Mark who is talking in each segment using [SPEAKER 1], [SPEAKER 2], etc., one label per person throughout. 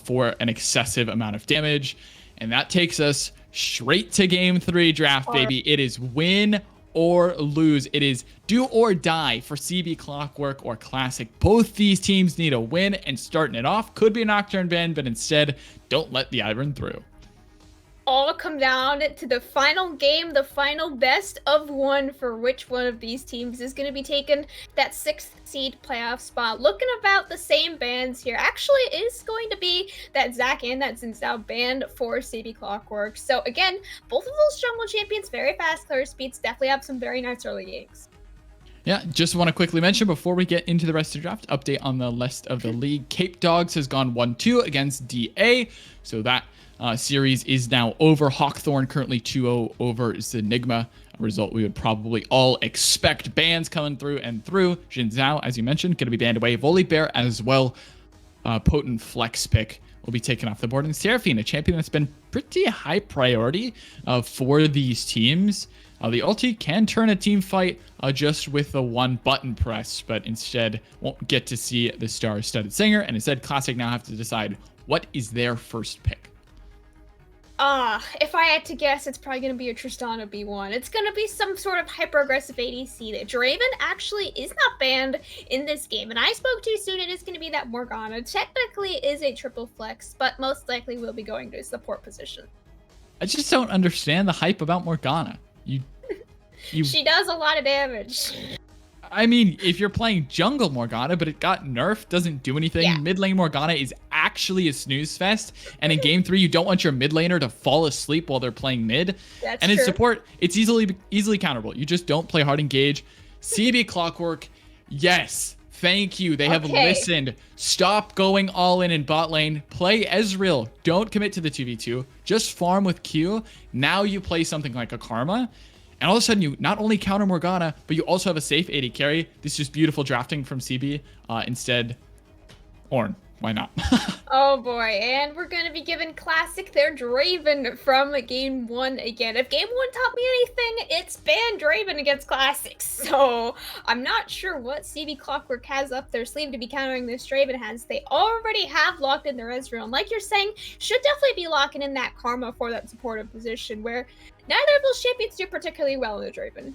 [SPEAKER 1] for an excessive amount of damage. And that takes us straight to game 3 draft, baby. It is win or lose. It is do or die for CB Clockwork or Classic. Both these teams need a win, and starting it off could be a Nocturne ban, but instead, don't let the Iron through.
[SPEAKER 2] All come down to the final game, the final best of one for which one of these teams is going to be taking that 6th seed playoff spot. Looking about the same bans here. Actually, it is going to be that Zac and that Zinzao band for CB Clockwork. So again, both of those jungle champions, very fast clear speeds, definitely have some very nice early games.
[SPEAKER 1] Yeah, just want to quickly mention before we get into the rest of the draft, update on the rest of the league. Cape Dogs has gone 1-2 against DA, so that series is now over. Hawkthorn currently 2-0 over Zenigma, a result we would probably all expect. Bans coming through and through. Jin Zhao, as you mentioned, going to be banned away. Volibear as well. Potent flex pick will be taken off the board. And Seraphine, a champion that's been pretty high priority for these teams. The ulti can turn a team fight just with the one button press, but instead won't get to see the star-studded singer. And instead, Classic now have to decide what is their first pick.
[SPEAKER 2] If I had to guess, it's probably going to be a Tristana B1. It's going to be some sort of hyper-aggressive ADC. That Draven actually is not banned in this game, and I spoke too soon. It is going to be that Morgana. Technically is a triple flex, but most likely will be going to a support position.
[SPEAKER 1] I just don't understand the hype about Morgana.
[SPEAKER 2] She does a lot of damage.
[SPEAKER 1] I mean, if you're playing jungle Morgana, but it got nerfed, doesn't do anything. Yeah. Mid lane Morgana is actually a snooze fest. And in game 3, you don't want your mid laner to fall asleep while they're playing mid.
[SPEAKER 2] That's
[SPEAKER 1] and in
[SPEAKER 2] true.
[SPEAKER 1] support, it's easily counterable. You just don't play hard engage. CB Clockwork, yes, thank you. They have listened. Stop going all in bot lane. Play Ezreal. Don't commit to the 2v2. Just farm with Q. Now you play something like a Karma. And all of a sudden, you not only counter Morgana, but you also have a safe AD carry. This is just beautiful drafting from CB. Instead, Ornn. Why not?
[SPEAKER 2] Oh boy, and we're going to be giving Classic their Draven from game 1 again. If game 1 taught me anything, it's ban Draven against Classics. So I'm not sure what CB Clockwork has up their sleeve to be countering this Draven, as they already have locked in their Ezreal. And like you're saying, should definitely be locking in that Karma for that supportive position, where neither of those champions do particularly well in the Draven.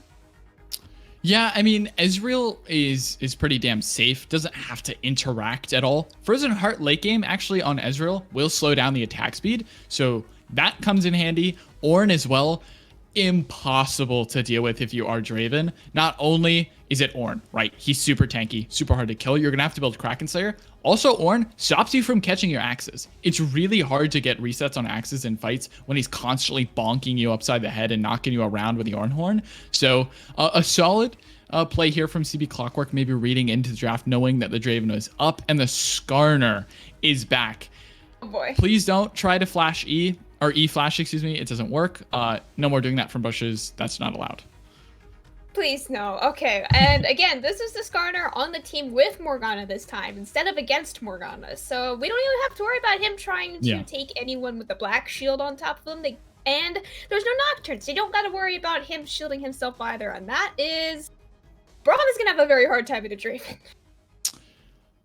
[SPEAKER 1] Yeah, I mean, Ezreal is pretty damn safe. Doesn't have to interact at all. Frozen Heart late game, actually, on Ezreal, will slow down the attack speed. So that comes in handy. Ornn as well. Impossible to deal with if you are Draven. Not only is it Ornn, right? He's super tanky, super hard to kill. You're going to have to build Kraken Slayer. Also, Ornn stops you from catching your axes. It's really hard to get resets on axes in fights when he's constantly bonking you upside the head and knocking you around with the Ornn horn. So a solid play here from CB Clockwork, maybe reading into the draft, knowing that the Draven is up and the Skarner is back.
[SPEAKER 2] Oh boy.
[SPEAKER 1] Please don't try to flash E, or E-flash, excuse me. It doesn't work. No more doing that from bushes. That's not allowed.
[SPEAKER 2] Please, no. Okay, and again, this is the Skarner on the team with Morgana this time, instead of against Morgana. So we don't even have to worry about him trying to take anyone with the black shield on top of them. And there's no Nocturnes. So you don't got to worry about him shielding himself either. And that is... Braum is going to have a very hard time with the Draven.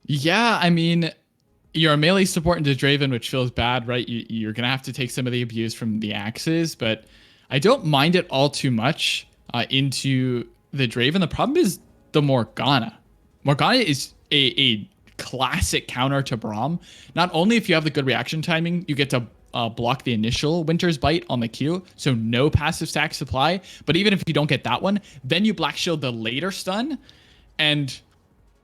[SPEAKER 1] Yeah, I mean... You're a melee support into Draven, which feels bad, right? You're going to have to take some of the abuse from the axes, but I don't mind it all too much into the Draven. The problem is the Morgana. Morgana is a classic counter to Braum. Not only if you have the good reaction timing, you get to block the initial Winter's Bite on the Q, so no passive stack supply, but even if you don't get that one, then you Black Shield the later stun, and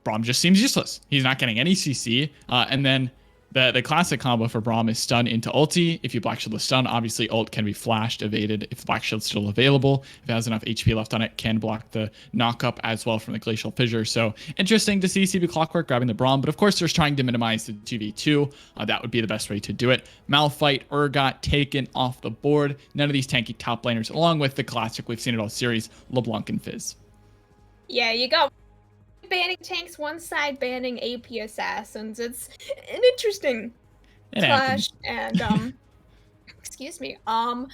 [SPEAKER 1] Braum just seems useless. He's not getting any CC. And then the classic combo for Braum is stun into ulti. If you Black Shield the stun, obviously ult can be flashed, evaded if Black Shield's still available. If it has enough HP left on it, can block the knockup as well from the Glacial Fissure. So interesting to see CB Clockwork grabbing the Braum, but of course there's trying to minimize the 2v2. That would be the best way to do it. Malphite, Urgot taken off the board. None of these tanky top laners, along with the classic, we've seen it all series, LeBlanc and Fizz.
[SPEAKER 2] Yeah, you got banning tanks, one side banning AP assassins. It's an interesting clash. And excuse me. The only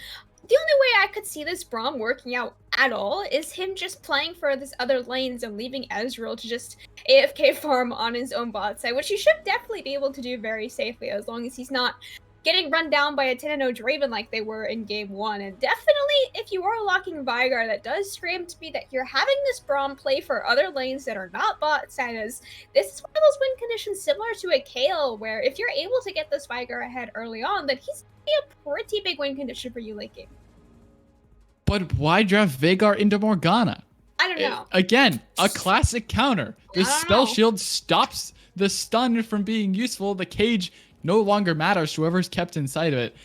[SPEAKER 2] way I could see this Braum working out at all is him just playing for this other lanes and leaving Ezreal to just AFK farm on his own bot side, which he should definitely be able to do very safely as long as he's not getting run down by a 10-0 Draven like they were in game 1. And definitely, if you are locking Vigar, that does scream to me that you're having this Braum play for other lanes that are not bot side, as this is one of those win conditions similar to a Kayle, where if you're able to get this Vigar ahead early on, then he's going to be a pretty big win condition for you late game.
[SPEAKER 1] But why draft Veigar into Morgana?
[SPEAKER 2] I don't know.
[SPEAKER 1] Again, a classic counter. The spell shield stops the stun from being useful. The cage no longer matters to whoever's kept inside of it.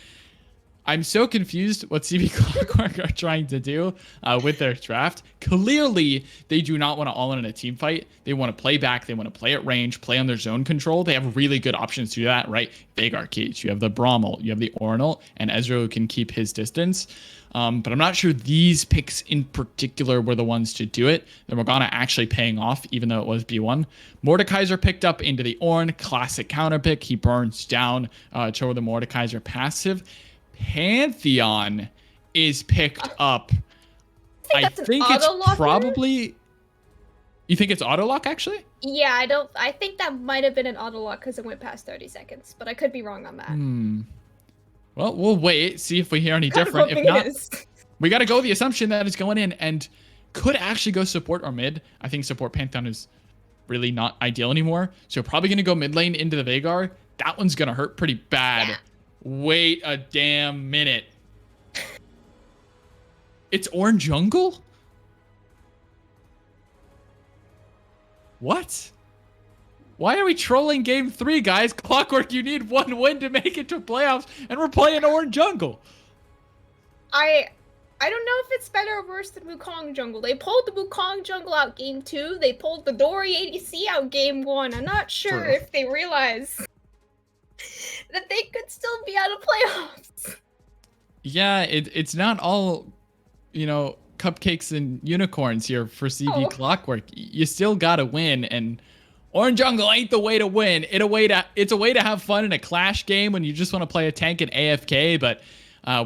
[SPEAKER 1] I'm so confused what CB Clockwork are trying to do with their draft. Clearly, they do not want to all in a team fight. They want to play back. They want to play at range, play on their zone control. They have really good options to do that, right? Veigar Cage, you have the Braum ult, you have the Ornn ult, and Ezreal can keep his distance. But I'm not sure these picks in particular were the ones to do it. The Morgana actually paying off, even though it was B1. Mordekaiser picked up into the Ornn, classic counter pick. He burns down toward the Mordekaiser passive. Pantheon is picked up. I think it's probably... You think it's auto lock, actually?
[SPEAKER 2] Yeah, I think that might have been an auto lock because it went past 30 seconds, but I could be wrong on that.
[SPEAKER 1] Well, we'll wait, see if we hear any different. If not, we got to go with the assumption that it's going in and could actually go support or mid. I think support Pantheon is really not ideal anymore. So probably going to go mid lane into the Veigar. That one's going to hurt pretty bad. Yeah. Wait a damn minute. It's Ornn jungle? What? Why are we trolling game 3, guys? Clockwork, you need one win to make it to playoffs, and we're playing Ornn jungle.
[SPEAKER 2] I don't know if it's better or worse than Wukong jungle. They pulled the Wukong jungle out game 2. They pulled the Dory ADC out game 1. I'm not sure if they realize that they could still be out of playoffs.
[SPEAKER 1] Yeah, it's not all, cupcakes and unicorns here for CB Clockwork. You still gotta win, and Ornn jungle ain't the way to win. It's a way to have fun in a clash game when you just want to play a tank and AFK, but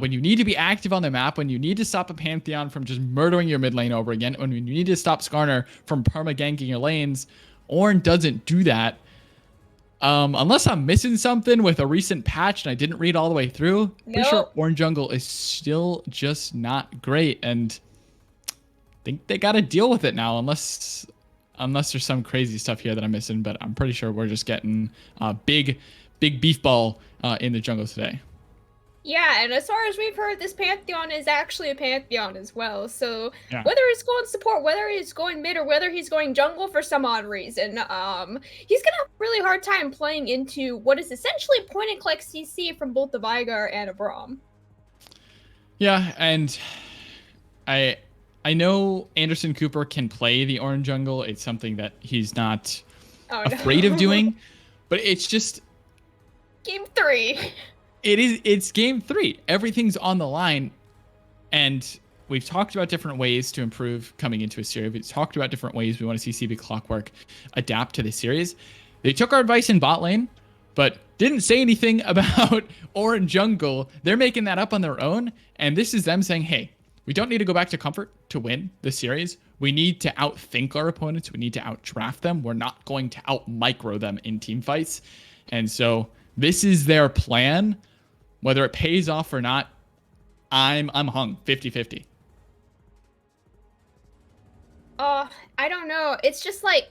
[SPEAKER 1] when you need to be active on the map, when you need to stop a Pantheon from just murdering your mid lane over again, when you need to stop Skarner from perma-ganking your lanes, Ornn doesn't do that. Unless I'm missing something with a recent patch and I didn't read all the way through. Pretty sure Ornn jungle is still just not great, and I think they got to deal with it now, unless there's some crazy stuff here that I'm missing. But I'm pretty sure we're just getting big beef ball in the jungle today.
[SPEAKER 2] Yeah, and as far as we've heard, this Pantheon is actually a Pantheon as well. So whether he's going support, whether he's going mid, or whether he's going jungle for some odd reason, he's gonna have a really hard time playing into what is essentially point and click CC from both the Vigar and a Braum.
[SPEAKER 1] Yeah, and I know Anderson Cooper can play the Ornn jungle. It's something that he's not afraid of doing, but it's just
[SPEAKER 2] game 3.
[SPEAKER 1] It's game 3. Everything's on the line, and we've talked about different ways to improve coming into a series. We've talked about different ways we want to see CB Clockwork adapt to the series. They took our advice in bot lane, but didn't say anything about Ornn jungle. They're making that up on their own, and this is them saying, hey, we don't need to go back to comfort to win the series. We need to outthink our opponents. We need to outdraft them. We're not going to out-micro them in team fights. And so this is their plan. Whether it pays off or not, I'm hung 50-50.
[SPEAKER 2] I don't know. It's just like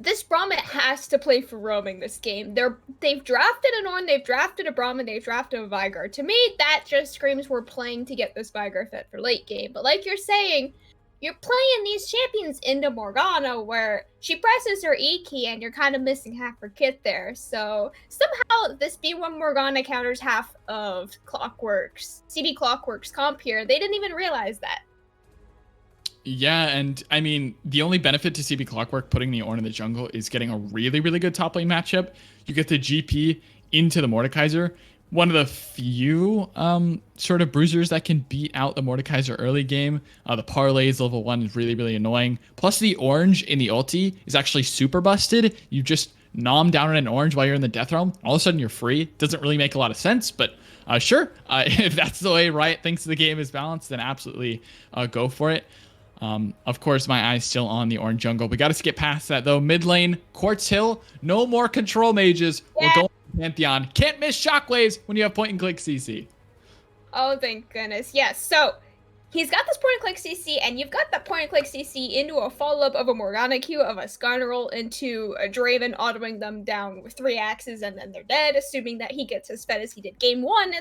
[SPEAKER 2] this Braum has to play for roaming this game. They've drafted an Ornn, they've drafted a Braum, and they've drafted a Vigar. To me, that just screams we're playing to get this Vigar fit for late game. But like you're saying, you're playing these champions into Morgana where she presses her E key and you're kind of missing half her kit there. So somehow this B1 Morgana counters half of CB Clockwork's comp here. They didn't even realize that.
[SPEAKER 1] Yeah, and I mean, the only benefit to CB Clockwork putting the Ornn in the jungle is getting a really, really good top lane matchup. You get the GP into the Mordekaiser. One of the few sort of bruisers that can beat out the Mordekaiser early game. The parlays level 1 is really, really annoying. Plus the orange in the ulti is actually super busted. You just nom down on an orange while you're in the death realm. All of a sudden you're free. Doesn't really make a lot of sense, but Sure, if that's the way Riot thinks the game is balanced, then absolutely go for it. Of course, my eye's still on the orange jungle. We got to skip past that, though. Mid lane, Quartz Hill, no more control mages. We're
[SPEAKER 2] Yeah.
[SPEAKER 1] going to Pantheon. Can't miss shockwaves when you have point-and-click CC.
[SPEAKER 2] Oh, thank goodness. Yes. So he's got this point and click CC, and you've got that point and click CC into a follow up of a Morgana Q, of a Skarner into a Draven, autoing them down with 3 axes, and then they're dead, assuming that he gets as fed as he did game 1.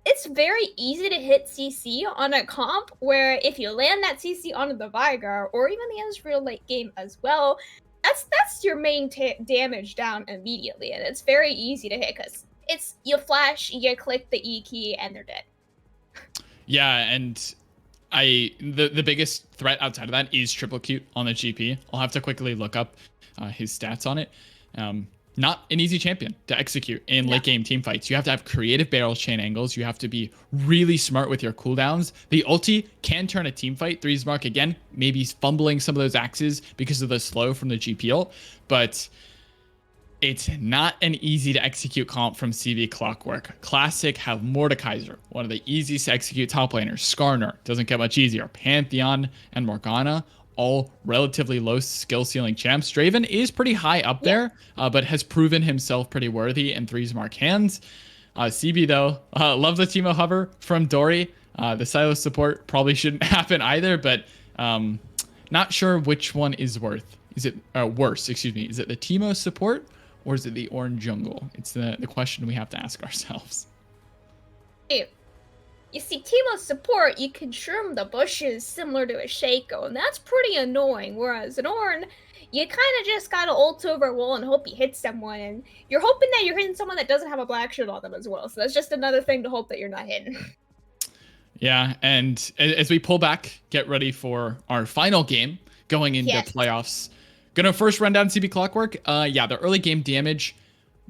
[SPEAKER 2] It's very easy to hit CC on a comp where if you land that CC onto the Vigar, or even the Ezreal late game as well, that's your main damage down immediately, and it's very easy to hit because it's you flash, you click the E key, and they're dead.
[SPEAKER 1] Yeah, and the biggest threat outside of that is triple Q on the GP. I'll have to quickly look up his stats on it. Not an easy champion to execute in late game team fights. You have to have creative barrel chain angles. You have to be really smart with your cooldowns. The ulti can turn a team fight. Three's Mark, again, maybe fumbling some of those axes because of the slow from the GP ult, but it's not an easy to execute comp from CB Clockwork. Classic have Mordekaiser, one of the easiest to execute top laners. Skarner doesn't get much easier. Pantheon and Morgana, all relatively low skill ceiling champs. Draven is pretty high up there, but has proven himself pretty worthy in Three's Mark hands. CB though, love the Teemo hover from Dory. The Silas support probably shouldn't happen either, but not sure which one is worth. Is it worse? Excuse me. Is it the Teemo support or is it the orange jungle? It's the question we have to ask ourselves.
[SPEAKER 2] Hey, you see, Teemo's support, you can shroom the bushes similar to a Shaco, and that's pretty annoying. Whereas an Ornn, you kind of just gotta ult over a wall and hope you hit someone, and you're hoping that you're hitting someone that doesn't have a black shield on them as well. So that's just another thing to hope that you're not hitting.
[SPEAKER 1] Yeah, and as we pull back, get ready for our final game going into playoffs. Gonna first run down CB Clockwork. Yeah, the early game damage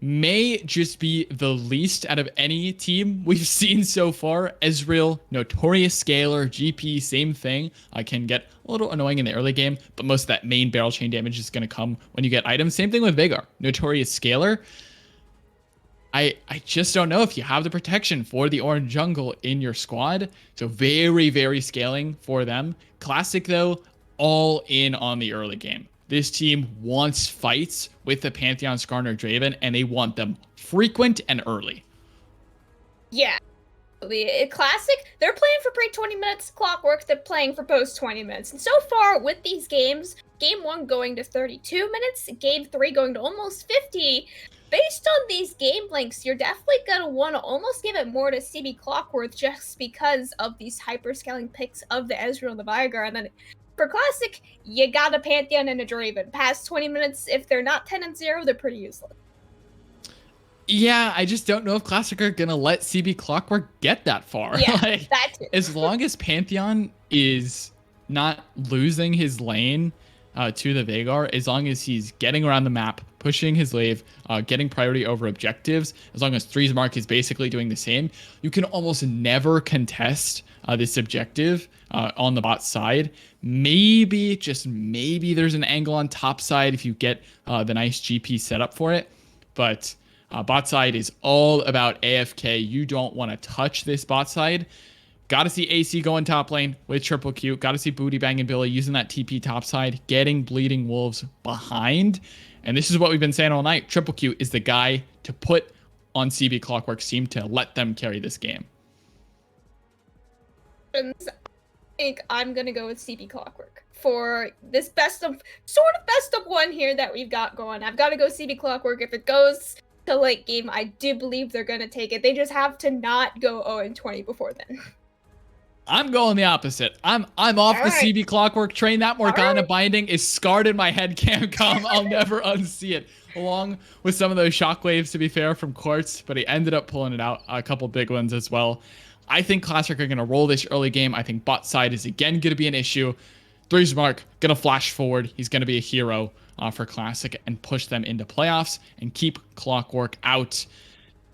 [SPEAKER 1] may just be the least out of any team we've seen so far. Ezreal, notorious scaler, GP, same thing. Can get a little annoying in the early game, but most of that main barrel chain damage is going to come when you get items. Same thing with Veigar, notorious scaler. I just don't know if you have the protection for the orange jungle in your squad. So very, very scaling for them. Classic though, all in on the early game. This team wants fights with the Pantheon, Skarner, Draven, and they want them frequent and early.
[SPEAKER 2] Yeah. The Classic, they're playing for pre-20 minutes. Clockwork, they're playing for post-20 minutes. And so far with these games, game 1 going to 32 minutes, game 3 going to almost 50. Based on these game lengths, you're definitely going to want to almost give it more to CB Clockwork just because of these hyper-scaling picks of the Ezreal and the Vigar. And then for Classic, you got a Pantheon and a Draven. Past 20 minutes, if they're not 10-0, they're pretty useless.
[SPEAKER 1] Yeah, I just don't know if Classic are going to let CB Clockwork get that far.
[SPEAKER 2] Yeah,
[SPEAKER 1] like,
[SPEAKER 2] that too.
[SPEAKER 1] As long as Pantheon is not losing his lane to the Veigar, as long as he's getting around the map, pushing his wave, getting priority over objectives, as long as Three's Mark is basically doing the same, you can almost never contest this objective on the bot side. Maybe, just maybe there's an angle on top side if you get the nice GP setup for it. But bot side is all about AFK. You don't want to touch this bot side. Got to see AC going top lane with triple Q. Got to see Booty Bang and Billy using that TP top side, getting Bleeding Wolves behind. And this is what we've been saying all night. Triple Q is the guy to put on CB Clockwork's team to let them carry this game.
[SPEAKER 2] I think I'm gonna go with CB Clockwork for this best of one here that we've got going. I've got to go CB Clockwork. If it goes to late game, I do believe they're gonna take it. They just have to not go 0-20 before then.
[SPEAKER 1] I'm going the opposite. I'm off the CB Clockwork train. That Morgana binding is scarred in my head. Can't come. I'll never unsee it. Along with some of those shockwaves, to be fair, from Quartz, but he ended up pulling it out. A couple big ones as well. I think Classic are going to roll this early game. I think bot side is again going to be an issue. Three's Mark going to flash forward. He's going to be a hero for Classic and push them into playoffs and keep Clockwork out.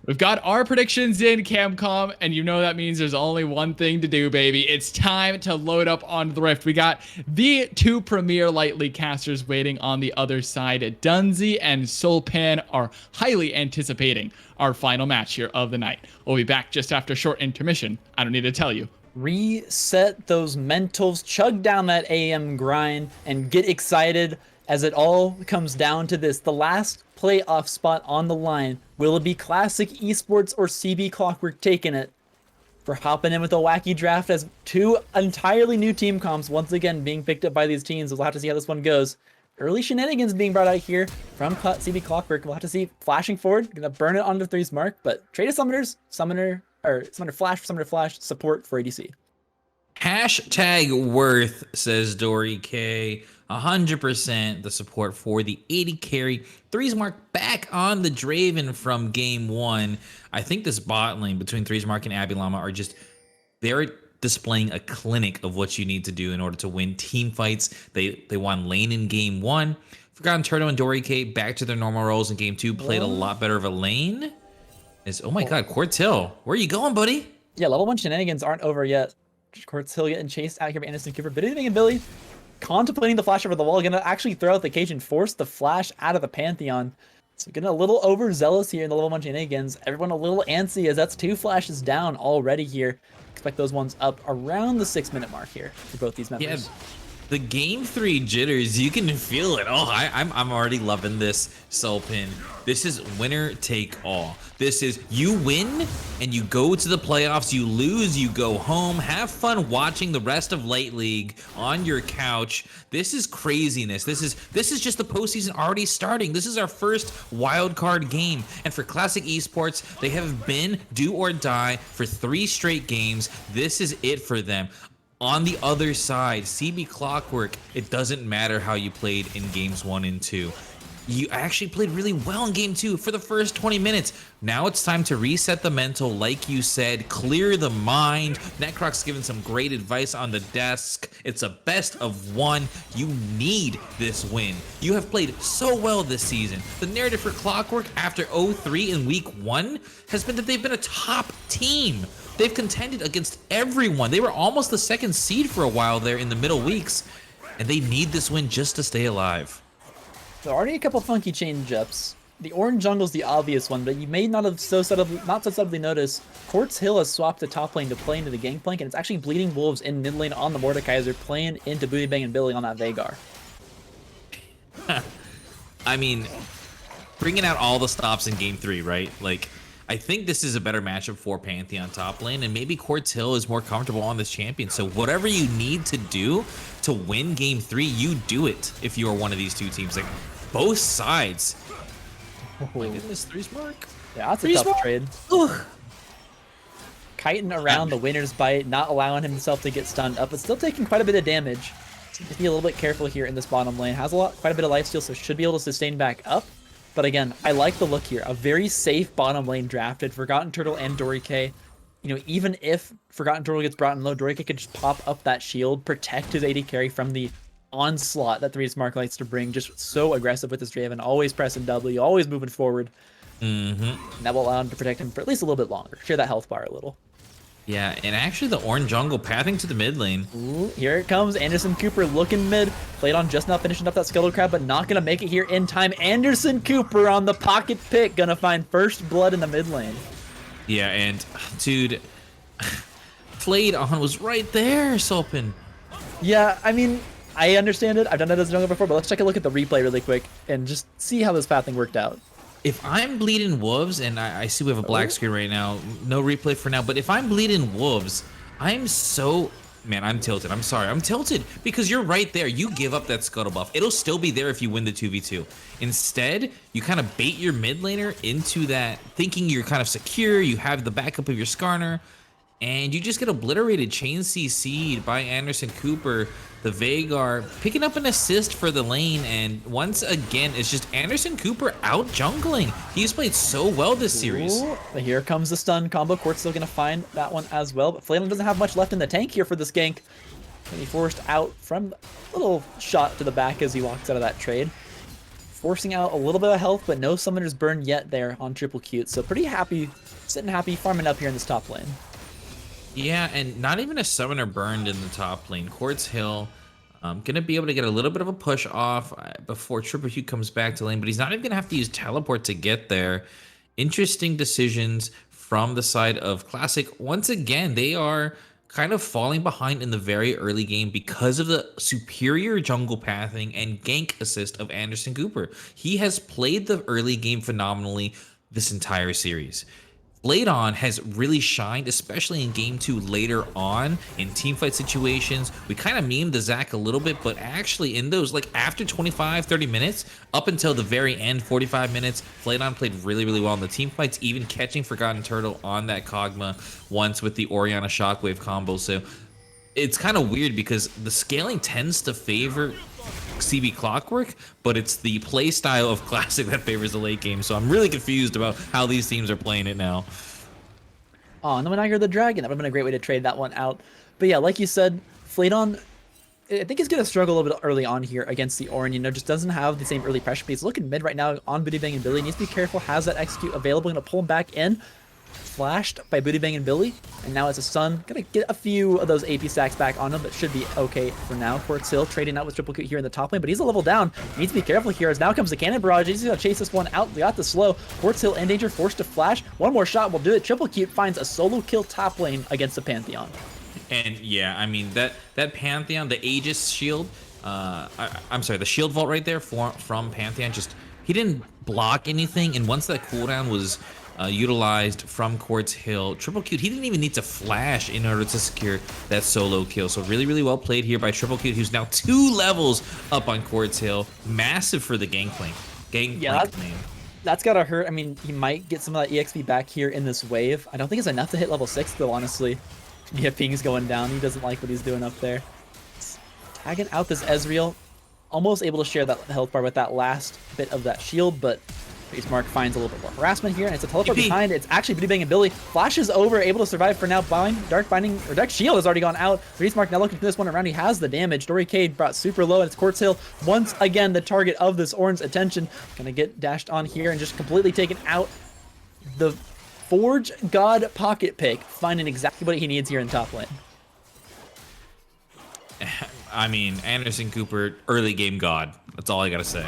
[SPEAKER 1] We've got our predictions in Camcom, and you know that means there's only one thing to do, baby. It's time to load up on the Rift. We got the two premier light league casters waiting on the other side. Dunzy and Sulpan are highly anticipating our final match here of the night. We'll be back just after a short intermission. I don't need to tell you.
[SPEAKER 3] Reset those mentals, chug down that AM grind, and get excited as it all comes down to this. The last playoff spot on the line. Will it be Classic Esports or CB Clockwork taking it? For hopping in with a wacky draft as two entirely new team comps once again being picked up by these teams. We'll have to see how this one goes. Early shenanigans being brought out here from CB Clockwork. We'll have to see. Flashing forward, gonna burn it onto 3's mark, but trade of summoners, summoner flash for summoner flash, support for ADC.
[SPEAKER 4] Hashtag worth, says Dory K. 100% the support for the 80 carry. 3's mark back on the Draven from game 1. I think this bot lane between 3's mark and Abby Llama are just, they're displaying a clinic of what you need to do in order to win team fights. They won lane in game 1. Forgotten Turtle and Dory K back to their normal roles in game 2. Played a lot better of a lane. Oh my god, Quartz Hill. Where are you going, buddy?
[SPEAKER 3] Yeah, level 1 shenanigans aren't over yet. Quartz Hill getting chased out here by Anderson Cooper. But anything in Billy, contemplating the flash over the wall, gonna actually throw out the cage and force the flash out of the Pantheon. So getting a little overzealous here in the level 1 shenanigans. Everyone a little antsy as that's 2 flashes down already here. Expect those ones up around the 6-minute mark here for both these members.
[SPEAKER 4] Yeah, the game 3 jitters, you can feel it. Oh, I'm already loving this Sulpin. This is winner take all. This is you win and you go to the playoffs, you lose, you go home. Have fun watching the rest of Late League on your couch. This is craziness. This is just the postseason already starting. This is our first wild card game. And for Classic Esports, they have been do or die for 3 straight games. This is it for them. On the other side, CB Clockwork, it doesn't matter how you played in games 1 and 2. You actually played really well in game 2 for the first 20 minutes. Now it's time to reset the mental, like you said, clear the mind. Necroc's given some great advice on the desk. It's a best of 1. You need this win. You have played so well this season. The narrative for Clockwork after 0-3 in week 1 has been that they've been a top team. They've contended against everyone. They were almost the 2nd seed for a while there in the middle weeks, and they need this win just to stay alive.
[SPEAKER 3] There are already a couple funky change-ups. The orange jungle's the obvious one, but you may not have so subtly noticed. Quartz Hill has swapped the top lane to play into the Gangplank, and it's actually bleeding wolves in mid lane on the Mordekaiser, playing into Booty Bang and Billy on that Veigar.
[SPEAKER 4] I mean, bringing out all the stops in game 3, right? Like, I think this is a better matchup for Pantheon top lane, and maybe Quartz Hill is more comfortable on this champion. So whatever you need to do to win game 3, you do it if you are one of these two teams. Like, both sides. Oh my goodness, 3's mark.
[SPEAKER 3] Yeah, that's a tough trade. Ugh. Kiting around the winner's bite, not allowing himself to get stunned up, but still taking quite a bit of damage. So just be a little bit careful here in this bottom lane. Has quite a bit of lifesteal, so should be able to sustain back up. But again, I like the look here. A very safe bottom lane drafted. Forgotten Turtle and Dory K. You know, even if Forgotten Turtle gets brought in low, Dory K could just pop up that shield, protect his AD carry from the onslaught that 3's mark likes to bring. Just so aggressive with his Draven. Always pressing W, always moving forward. And that will allow him to protect him for at least a little bit longer. Share that health bar a little.
[SPEAKER 4] Yeah, and actually the orange jungle pathing to the mid lane.
[SPEAKER 3] Ooh, here it comes. Anderson Cooper looking mid. Played on just now finishing up that Scuttle Crab, but not going to make it here in time. Anderson Cooper on the pocket pick. Going to find first blood in the mid lane.
[SPEAKER 4] Yeah, and dude, played on was right there, Sulpin.
[SPEAKER 3] Yeah, I mean, I understand it. I've done it as a jungler before, but let's take a look at the replay really quick and just see how this pathing worked out.
[SPEAKER 4] If I'm bleeding wolves, and I see we have a black screen right now, no replay for now, but if I'm bleeding wolves, I'm so... Man, I'm tilted. I'm sorry. I'm tilted because you're right there. You give up that scuttle buff. It'll still be there if you win the 2v2. Instead, you kind of bait your mid laner into that, thinking you're kind of secure, you have the backup of your Skarner, and you just get obliterated. Chain CC'd by Anderson Cooper. The Veigar picking up an assist for the lane, and once again, it's just Anderson Cooper out jungling. He's played so well this series.
[SPEAKER 3] Ooh, here comes the stun combo. Quartz still going to find that one as well, but Flaylin doesn't have much left in the tank here for this gank. And he forced out from a little shot to the back as he walks out of that trade. forcing out a little bit of health, but no summoner's burn yet there on Triple Cute. So pretty happy, sitting happy, farming up here in this top lane.
[SPEAKER 4] Yeah, and not even a summoner burned in the top lane. Quartz Hill gonna be able to get a little bit of a push off before Triple Q comes back to lane, but he's not even gonna have to use teleport to get there. Interesting decisions from the side of Classic. Once again, they are kind of falling behind in the very early game because of the superior jungle pathing and gank assist of Anderson Cooper. He has played the early game phenomenally this entire series. Flaydon has really shined, especially in game 2 later on in teamfight situations. We kind of memed the Zac a little bit, but actually in those, like after 25, 30 minutes, up until the very end, 45 minutes, Flaydon played really, really well in the teamfights, even catching Forgotten Turtle on that Kog'Maw once with the Orianna Shockwave combo. So it's kind of weird because the scaling tends to favor CB Clockwork, but it's the play style of Classic that favors the late game. So I'm really confused about how these teams are playing it now.
[SPEAKER 3] Oh, and then when I hear the dragon, that would have been a great way to trade that one out. But yeah, like you said, Flaydon, I think he's going to struggle a little bit early on here against the Ornn. You know, just doesn't have the same early pressure. But he's looking mid right now on Booty Bang and Billy. Needs to be careful, has that execute available. Going to pull him back in. Flashed by Booty Bang and Billy, and now it's a Sun. Gonna get a few of those AP stacks back on him, but should be okay for now. Quartz Hill trading out with Triple Q here in the top lane, but he's a level down. He needs to be careful here as now comes the Cannon Barrage. He's gonna chase this one out. They got the slow. Quartz Hill in danger, forced to flash. One more shot will do it. Triple Q finds a solo kill top lane against the Pantheon.
[SPEAKER 4] And yeah, I mean, that Pantheon, the Aegis shield, I'm sorry, the shield vault right there from Pantheon, just, he didn't block anything, and once that cooldown was utilized from Quartz Hill, Triple Q, he didn't even need to flash in order to secure that solo kill. So really, really well played here by Triple Q, who's now 2 levels up on Quartz Hill. Massive for the Gangplank.
[SPEAKER 3] That's gotta hurt. I mean, he might get some of that EXP back here in this wave. I don't think it's enough to hit level 6 though, honestly. Yeah, ping's going down. He doesn't like what he's doing up there. Tagging out this Ezreal. Almost able to share that health bar with that last bit of that shield, but Mark finds a little bit more harassment here, and it's a teleport behind. It's actually Booty Bang and Billy. Flashes over, able to survive for now. Dark Shield has already gone out. Mark now looking for this one around. He has the damage. Dory Cade brought super low, and it's Quartz Hill once again the target of this Ornn's attention. Gonna get dashed on here and just completely taken out. The Forge God pocket pick, finding exactly what he needs here in top lane.
[SPEAKER 4] I mean, Anderson Cooper, early game god. That's all I gotta say.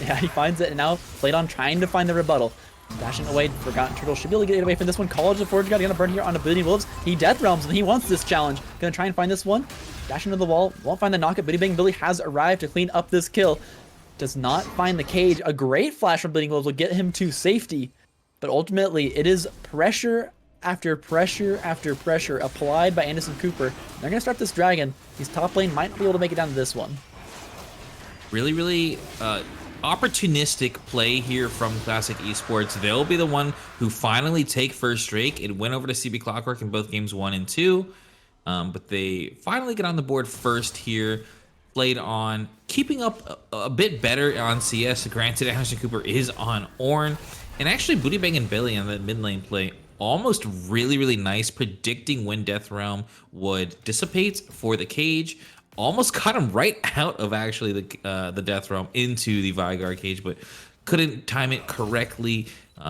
[SPEAKER 3] Yeah, he finds it, and now Flaydon trying to find the rebuttal. Dashing away, Forgotten Turtle should be able to get away from this one. College of Forge God gonna burn here on a Booty Wolves. He Death Realms, and he wants this challenge. Gonna try and find this one. Dashing to the wall, won't find the knockup. Booty Bang Billy has arrived to clean up this kill. Does not find the cage. A great flash from Bleeding Wolves will get him to safety, but ultimately it is pressure after pressure after pressure applied by Anderson Cooper. They're gonna start this dragon. His top lane might not be able to make it down to this one.
[SPEAKER 4] Really, really opportunistic play here from Classic Esports. They'll be the one who finally take first Drake. It went over to CB Clockwork in both games 1 and 2, but they finally get on the board first here. Played on, keeping up a bit better on CS. Granted, Anderson Cooper is on Ornn, and actually Booty Bang and Billy on that mid lane play almost really, really nice, predicting when Death Realm would dissipate for the cage. Almost got him right out of actually the Death Realm into the Vygar cage, but couldn't time it correctly.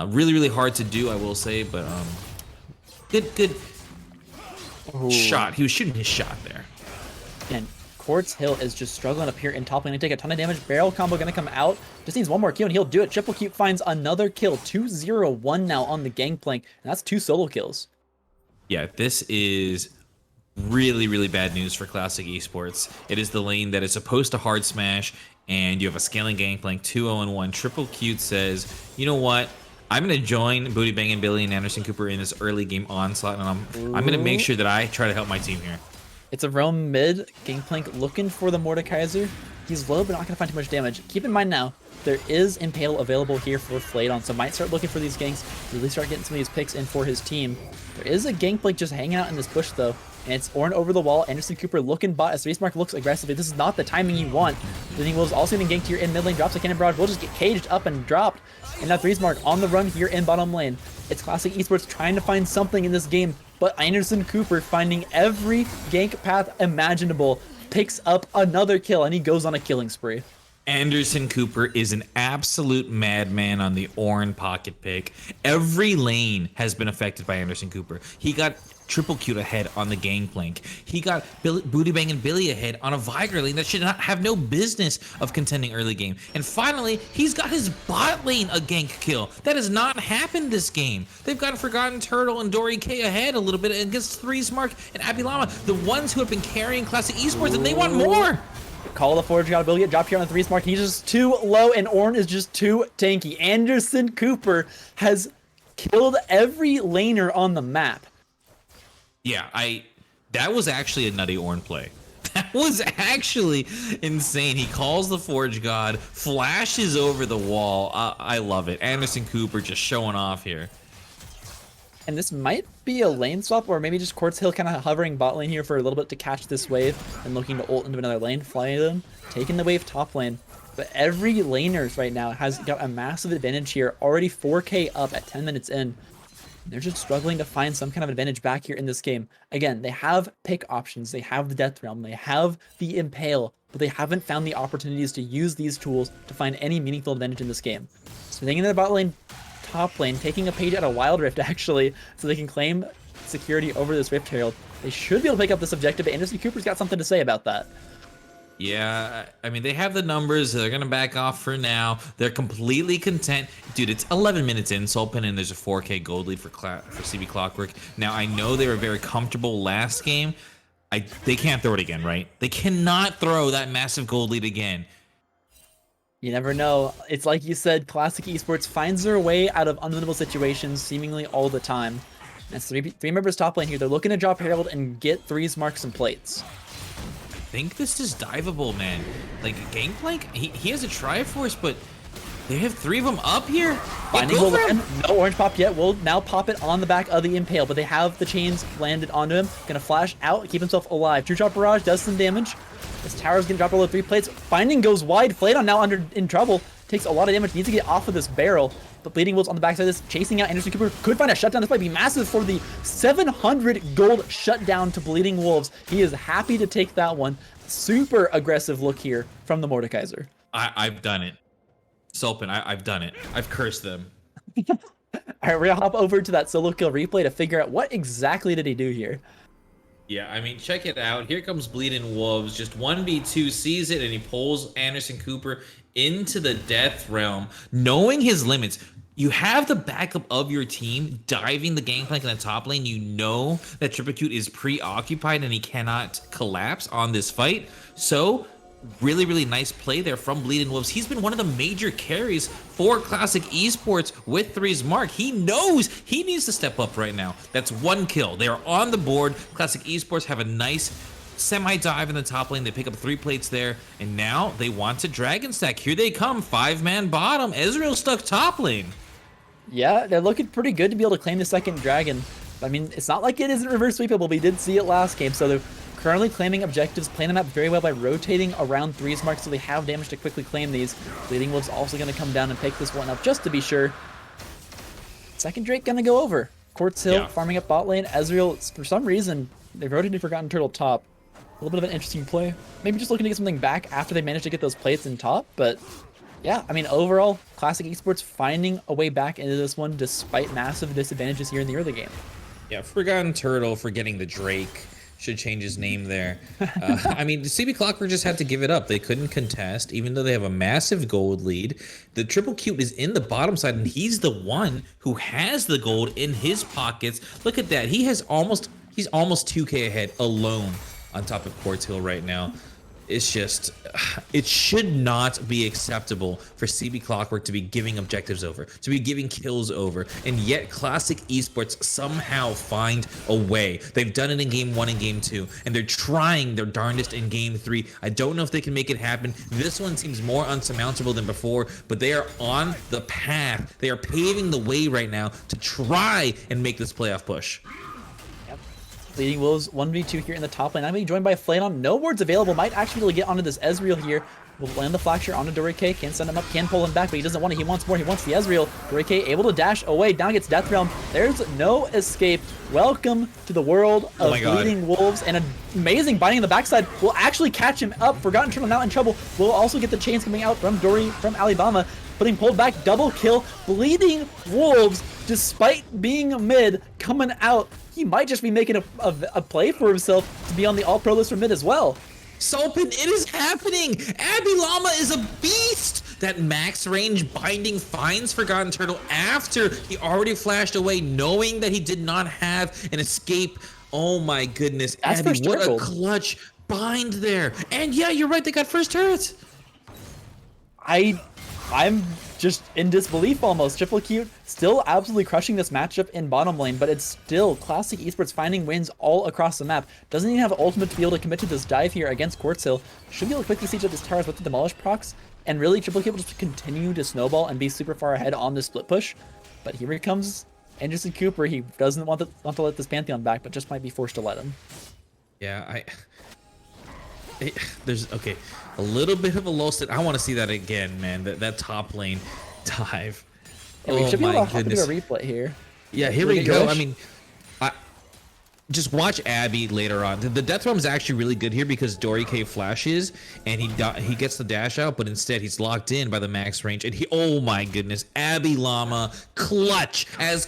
[SPEAKER 4] Really, really hard to do, I will say, but good shot. He was shooting his shot there.
[SPEAKER 3] And Quartz Hill is just struggling up here in top lane. They take a ton of damage. Barrel combo gonna come out. Just needs one more kill and he'll do it. Triple Cube finds another kill. 2-0-1 now on the Gangplank, and that's 2 solo kills.
[SPEAKER 4] Yeah, this is really, really bad news for Classic Esports. It is the lane that is supposed to hard smash, and you have a scaling Gangplank 2-0-1. Triple Cute says, you know what? I'm going to join Booty Bang and Billy and Anderson Cooper in this early game onslaught, and I'm going to make sure that I try to help my team here.
[SPEAKER 3] It's a realm mid. Gangplank looking for the Mordekaiser. He's low, but not going to find too much damage. Keep in mind now, there is Impale available here for Flaydon, so might start looking for these ganks, really start getting some of these picks in for his team. There is a Gangplank just hanging out in this bush, though, and it's Ornn over the wall. Anderson Cooper looking bot as Mark looks aggressively. This is not the timing you want. Bleeding Wolves also getting ganked here in mid lane, drops a Cannon Barrage, will just get caged up and dropped. And now Mark on the run here in bottom lane. It's Classic Esports trying to find something in this game, but Anderson Cooper finding every gank path imaginable, picks up another kill, and he goes on a killing spree.
[SPEAKER 4] Anderson Cooper is an absolute madman on the Ornn pocket pick. Every lane has been affected by Anderson Cooper. He got Triple Cute ahead on the Gangplank. He got Booty Bang and Billy ahead on a Viger lane that should not have no business of contending early game. And finally, he's got his bot lane a gank kill. That has not happened this game. They've got Forgotten Turtle and Dory K ahead a little bit against Mark and Abby Llama, the ones who have been carrying Classic Esports, and they want more.
[SPEAKER 3] Call the Forge God ability, drop here on the 3 mark. He's just too low, and Ornn is just too tanky. Anderson Cooper has killed every laner on the map.
[SPEAKER 4] Yeah, that was actually a nutty Ornn play. That was actually insane. He calls the Forge God, flashes over the wall. I love it. Anderson Cooper just showing off here.
[SPEAKER 3] And this might be a lane swap, or maybe just Quartz Hill kind of hovering bot lane here for a little bit to catch this wave and looking to ult into another lane, flying them, taking the wave top lane. But every laners right now has got a massive advantage here, already 4K up at 10 minutes in. They're just struggling to find some kind of advantage back here in this game. Again, they have pick options, they have the Death Realm, they have the Impale, but they haven't found the opportunities to use these tools to find any meaningful advantage in this game. So thinking in the bot lane, top lane, taking a page out of Wild Rift actually, so they can claim security over this Rift Herald. They should be able to pick up this objective, but Anderson Cooper's got something to say about that.
[SPEAKER 4] Yeah, I mean, they have the numbers. They're going to back off for now. They're completely content. Dude, it's 11 minutes in, Sulpen, and there's a 4K gold lead for CB Clockwork. Now, I know they were very comfortable last game. They can't throw it again, right? They cannot throw that massive gold lead again.
[SPEAKER 3] You never know. It's like you said, Classic Esports finds their way out of unwinnable situations seemingly all the time. That's three members top lane here. They're looking to drop Herald and get 3's marks and plates.
[SPEAKER 4] I think this is diveable, man. Like, Gangplank, he has a Triforce, but they have 3 of them up here.
[SPEAKER 3] Finding will land. No orange pop yet. Will now pop it on the back of the Impale, but they have the chains landed onto him. Gonna flash out, keep himself alive. True Shot Barrage does some damage. This tower's gonna drop all the 3 plates. Finding goes wide. Flaydon now in trouble. Takes a lot of damage. Needs to get off of this barrel. But Bleeding Wolves on the backside of this, chasing out Anderson Cooper. Could find a shutdown. This might be massive for the 700 gold shutdown to Bleeding Wolves. He is happy to take that one. Super aggressive look here from the Mordekaiser.
[SPEAKER 4] I've done it. Sulpen, I've done it. I've cursed them.
[SPEAKER 3] All right, we're gonna hop over to that solo kill replay to figure out what exactly did he do here.
[SPEAKER 4] Yeah, I mean, check it out. Here comes Bleeding Wolves. Just 1v2, sees it, and he pulls Anderson Cooper into the Death Realm. Knowing his limits, you have the backup of your team diving the Gangplank in the top lane. You know that Triple Cute is preoccupied and he cannot collapse on this fight. So, really, really nice play there from Bleeding Wolves. He's been one of the major carries for Classic Esports with 3's mark. He knows he needs to step up right now. That's 1 kill. They are on the board. Classic Esports have a nice semi-dive in the top lane. They pick up 3 plates there, and now they want to Dragon Stack. Here they come, 5-man bottom. Ezreal stuck top lane.
[SPEAKER 3] Yeah, they're looking pretty good to be able to claim the second dragon. I mean, it's not like it isn't reverse sweepable. We did see it last game, so they're currently claiming objectives, playing them out very well by rotating around 3's mark, so they have damage to quickly claim these. Bleeding Wolves also going to come down and pick this one up just to be sure. Second Drake going to go over. Quartz Hill farming up bot lane. Ezreal, for some reason, they've rotated Forgotten Turtle top. A little bit of an interesting play. Maybe just looking to get something back after they managed to get those plates in top, but yeah, I mean, overall, Classic Esports finding a way back into this one despite massive disadvantages here in the early game.
[SPEAKER 4] Yeah, Forgotten Turtle for getting the Drake. Should change his name there. I mean, CB Clockwork just had to give it up. They couldn't contest, even though they have a massive gold lead. The Triple Cute is in the bottom side, and he's the one who has the gold in his pockets. Look at that. He's almost 2K ahead alone on top of Quartz Hill right now. It's just, it should not be acceptable for CB Clockwork to be giving objectives over, to be giving kills over, and yet Classic Esports somehow find a way. They've done it in Game 1 and Game 2, and they're trying their darndest in Game 3. I don't know if they can make it happen. This one seems more unsurmountable than before, but they are on the path. They are paving the way right now to try and make this playoff push.
[SPEAKER 3] Bleeding Wolves 1v2 here in the top lane. I'm being joined by Flaydon. No wards available. Might actually be able to get onto this Ezreal here. will land the fracture onto Dorike, can send him up, can pull him back, but he doesn't want it. He wants more. He wants the Ezreal. Dorike able to dash away. Down gets Death Realm. There's no escape. Welcome to the world of Bleeding Wolves, and an amazing binding in the backside will actually catch him up. Forgotten Turtle now in trouble. Will also get the chains coming out from Alibama, putting pulled back, double kill. Bleeding Wolves, despite being mid, coming out. He might just be making a play for himself to be on the all-pro list for mid as well.
[SPEAKER 4] Sulpin, it is happening! Abby Llama is a beast! That max range binding finds Forgotten Turtle after he already flashed away, knowing that he did not have an escape. Oh my goodness,
[SPEAKER 3] That's
[SPEAKER 4] Abby, what
[SPEAKER 3] triple.
[SPEAKER 4] a clutch bind there. And yeah, you're right, they got first turret.
[SPEAKER 3] I'm just in disbelief almost. Triple Cute still absolutely crushing this matchup in bottom lane, but it's still Classic Esports finding wins all across the map. Doesn't even have ultimate to be able to commit to this dive here against Quartz Hill. Should be able to quickly siege up this towers with the demolish procs, and really Triple Cute will just continue to snowball and be super far ahead on this split push. But here he comes, Anderson Cooper. He doesn't want to let this Pantheon back, but just might be forced to let him.
[SPEAKER 4] Yeah, there's okay, a little bit of a low set. I want to see that again, man. That top lane dive.
[SPEAKER 3] Yeah, we should be able to do
[SPEAKER 4] goodness.
[SPEAKER 3] a replay here.
[SPEAKER 4] Yeah, here we go. I mean, just watch Abby later on. The Death Realm is actually really good here because Dorike flashes and he gets the dash out, but instead he's locked in by the max range. And oh my goodness, Abby Llama, clutch as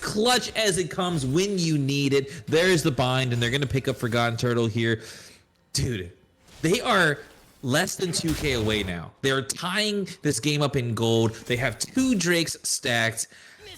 [SPEAKER 4] it comes when you need it. There's the bind, and they're gonna pick up Forgotten Turtle here, dude. They are less than 2K away now. They're tying this game up in gold. They have 2 Drakes stacked.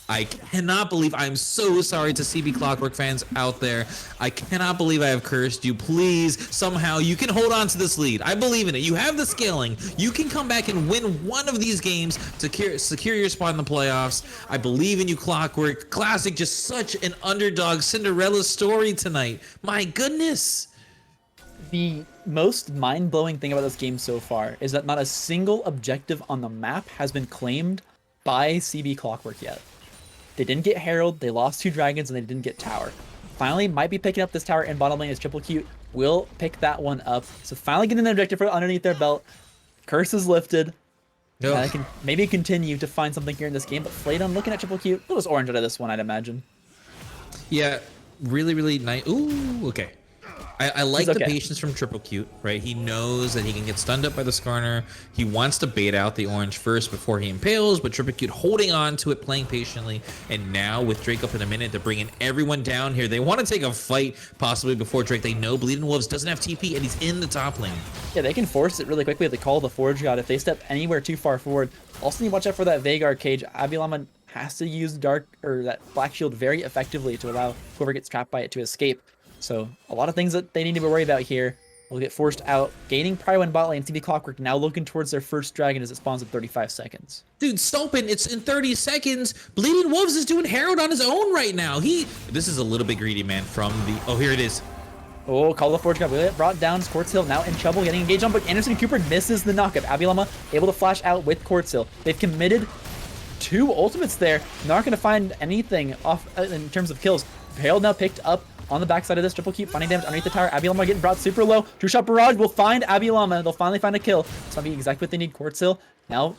[SPEAKER 4] I cannot believe, I'm so sorry to CB Clockwork fans out there. I cannot believe I have cursed you. Please, somehow, you can hold on to this lead. I believe in it. You have the scaling. You can come back and win one of these games to secure your spot in the playoffs. I believe in you, Clockwork. Classic, just such an underdog Cinderella story tonight. My goodness.
[SPEAKER 3] The most mind-blowing thing about this game so far is that not a single objective on the map has been claimed by CB Clockwork yet. They didn't get Herald, they lost 2 dragons, and they didn't get Tower. Finally, might be picking up this tower in bottom lane as Triple Cute will pick that one up. So finally getting an objective for underneath their belt. Curse is lifted. And I can maybe continue to find something here in this game, but Flaydon looking at Triple Cute. A little orange out of this one, I'd imagine.
[SPEAKER 4] Yeah, really, really nice. Ooh, okay. I like the
[SPEAKER 3] okay.
[SPEAKER 4] patience from Triple Cute, right? He knows that he can get stunned up by the Skarner. He wants to bait out the orange first before he impales, but Triple Cute holding on to it, playing patiently. And now with Drake up in a minute, they're bringing everyone down here. They want to take a fight possibly before Drake. They know Bleeding Wolves doesn't have TP, and he's in the top lane.
[SPEAKER 3] Yeah, they can force it really quickly if they call the Forge God. If they step anywhere too far forward, also need to watch out for that Veigar cage. Abby Llama has to use that Black Shield very effectively to allow whoever gets trapped by it to escape. So a lot of things that they need to be worried about here. Will get forced out. Gaining Prio in bot lane. CB Clockwork now looking towards their first dragon as it spawns in 35 seconds.
[SPEAKER 4] Dude, Stolpen, it's in 30 seconds. Bleeding Wolves is doing Herald on his own right now. This is a little bit greedy, man, from the... Oh, here it is.
[SPEAKER 3] Oh, Call of Forge got really brought down. Quartz Hill now in trouble, getting engaged on, but Anderson Cooper misses the knockup. Abby Llama able to flash out with Quartz Hill. They've committed 2 ultimates there. Not going to find anything off in terms of kills. Herald now picked up on the backside of this. Triple Keep finding damage underneath the tower. Abby Llama getting brought super low. True Shot Barrage will find Abby Llama. They'll finally find a kill. This might be exactly what they need. Quartz Hill now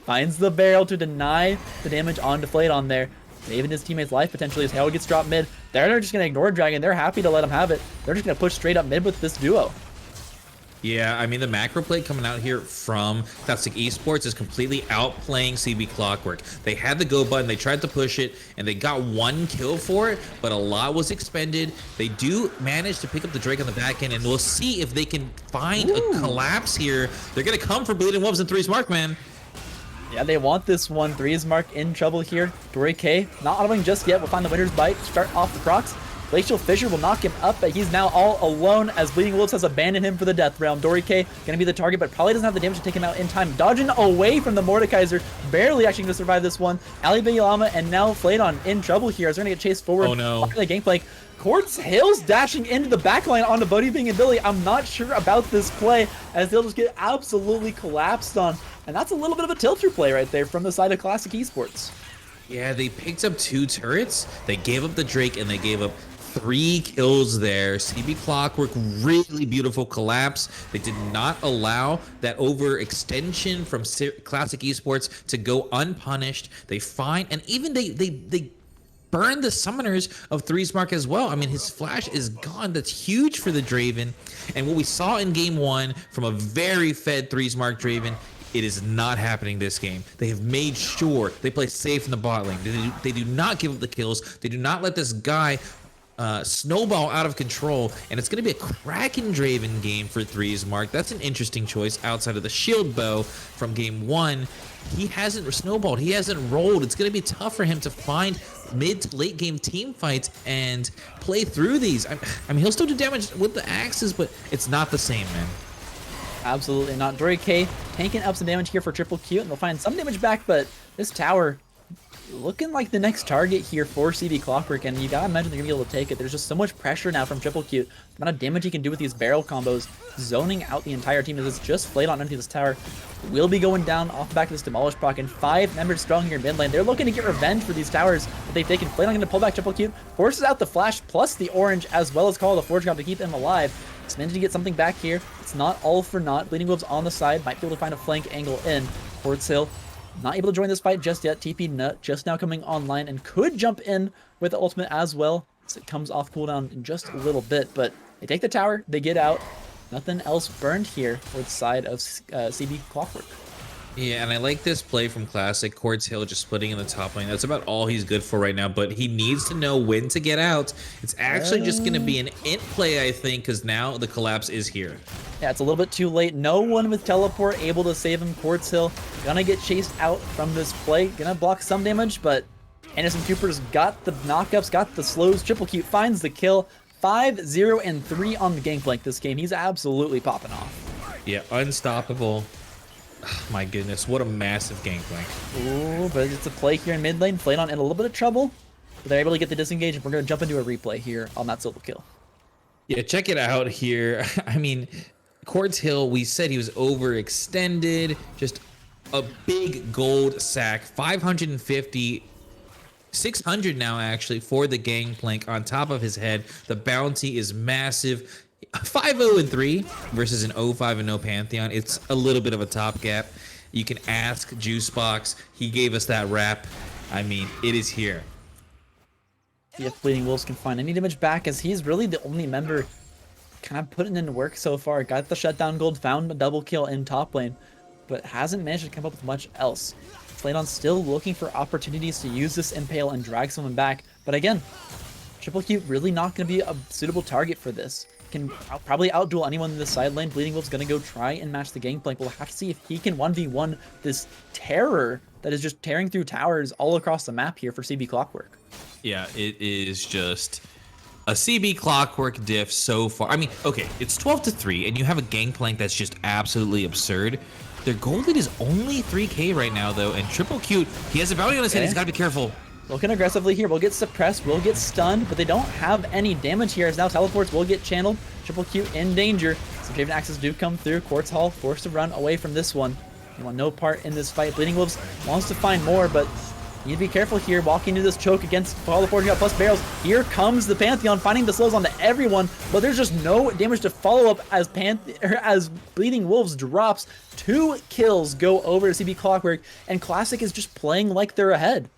[SPEAKER 3] finds the barrel to deny the damage onto Flaydon there. Saving his teammate's life potentially as Herald gets dropped mid. They're just going to ignore Dragon. They're happy to let him have it. They're just going to push straight up mid with this duo.
[SPEAKER 4] Yeah, I mean, the macro play coming out here from Classic Esports is completely outplaying CB Clockwork. They had the go button, they tried to push it, and they got 1 kill for it, but a lot was expended. They do manage to pick up the Drake on the back end, and we'll see if they can find a collapse here. They're going to come for Bleeding Wolves and 3's Mark, man.
[SPEAKER 3] Yeah, they want this one. 3's Mark in trouble here. Dorike not autoing just yet. We'll find the winner's bite. Start off the procs. Glacial Fissure will knock him up, but he's now all alone as Bleeding Wolves has abandoned him for the death realm. Dorike gonna be the target, but probably doesn't have the damage to take him out in time. Dodging away from the Mordekaiser, barely actually gonna survive this one. Ali Llama and now Flaydon in trouble here as they're gonna get chased forward.
[SPEAKER 4] Oh no.
[SPEAKER 3] The gangplank. Quartz Hill's dashing into the backline onto Bodhi Bing and Billy. I'm not sure about this play as they'll just get absolutely collapsed on. And that's a little bit of a tilt-through play right there from the side of Classic Esports.
[SPEAKER 4] Yeah, they picked up 2 turrets. They gave up the Drake and they gave up 3 kills there. CB Clockwork, really beautiful collapse. They did not allow that overextension from Classic Esports to go unpunished. They find, and even they burn the summoners of Three's Mark as well. I mean, his flash is gone. That's huge for the Draven. And what we saw in game 1 from a very fed Three's Mark Draven, it is not happening this game. They have made sure they play safe in the bot lane. They do not give up the kills. They do not let this guy snowball out of control, and it's going to be a cracking Draven game for Three's Mark. That's an interesting choice outside of the shield bow from game 1. He hasn't snowballed. He hasn't rolled. It's going to be tough for him to find mid to late game team fights and play through these. I mean, he'll still do damage with the axes, but it's not the same, man.
[SPEAKER 3] Absolutely not. Dory K tanking up some damage here for Triple Q, and they'll find some damage back, but this tower looking like the next target here for CB Clockwork, and you gotta imagine they're gonna be able to take it. There's just so much pressure now from Triple Q. The amount of damage he can do with these barrel combos, zoning out the entire team as it's just flayed on into this tower. Will be going down off the back of this Demolish proc, and 5 members strong here in mid lane. They're looking to get revenge for these towers that they've taken. Flayed on going to pull back Triple Q, forces out the flash plus the orange, as well as call the Forge God to keep him alive. It's managed to get something back here. It's not all for naught. Bleeding Wolves on the side, might be able to find a flank angle in. Quartz Hill not able to join this fight just yet. TP Nut just now coming online and could jump in with the ultimate as well, as it comes off cooldown in just a little bit. But they take the tower, they get out. Nothing else burned here for the side of CB Clockwork.
[SPEAKER 4] Yeah, and I like this play from Classic. Quartz Hill just splitting in the top lane. That's about all he's good for right now, but he needs to know when to get out. It's actually just going to be an int play, I think, because now the collapse is here.
[SPEAKER 3] Yeah, it's a little bit too late. No one with teleport able to save him. Quartz Hill gonna get chased out from this play. Gonna block some damage, but Anderson Cooper's got the knockups, got the slows. Triple Q finds the kill. 5-0-3 on the gangplank this game. He's absolutely popping off.
[SPEAKER 4] Yeah, unstoppable. Oh, my goodness, what a massive gangplank.
[SPEAKER 3] Ooh, but it's a play here in mid lane. Played on in a little bit of trouble, but they're able to get the disengage, and we're gonna jump into a replay here on that solo kill.
[SPEAKER 4] Yeah, check it out here. I mean, Quartz Hill, we said he was overextended. Just a big gold sack. 550, 600 now actually for the gangplank on top of his head. The bounty is massive. 5-0-3 versus an 0-5-0 Pantheon. It's a little bit of a top gap. You can ask Juicebox. He gave us that rap. I mean, it is here.
[SPEAKER 3] See if Bleeding Wolves can find any damage back, as he's really the only member kind of putting in work so far. Got the shutdown gold, found a double kill in top lane, but hasn't managed to come up with much else. Flaydon still looking for opportunities to use this impale and drag someone back, but again, Triple Q really not going to be a suitable target for this. Can probably outduel anyone in the side lane. Bleeding Wolf's going to go try and match the gangplank. We'll have to see if he can 1v1 this terror that is just tearing through towers all across the map here for CB Clockwork.
[SPEAKER 4] Yeah, it is just a CB Clockwork diff so far. I mean, okay, it's 12-3, and you have a gangplank that's just absolutely absurd. Their gold lead is only 3k right now, though, and Triple Q, he has a bounty on his head. He's got to be careful.
[SPEAKER 3] Looking aggressively here. We'll get suppressed. We'll get stunned, but they don't have any damage here, as now teleports will get channeled. Triple Q in danger. Some Draven axes do come through. Quartz Hall forced to run away from this one. They want no part in this fight. Bleeding Wolves wants to find more, but you need to be careful here. Walking into this choke against all the Forging God plus barrels. Here comes the Pantheon, finding the slows onto everyone, but there's just no damage to follow up as Bleeding Wolves drops. 2 kills go over to CB Clockwork, and Classic is just playing like they're ahead.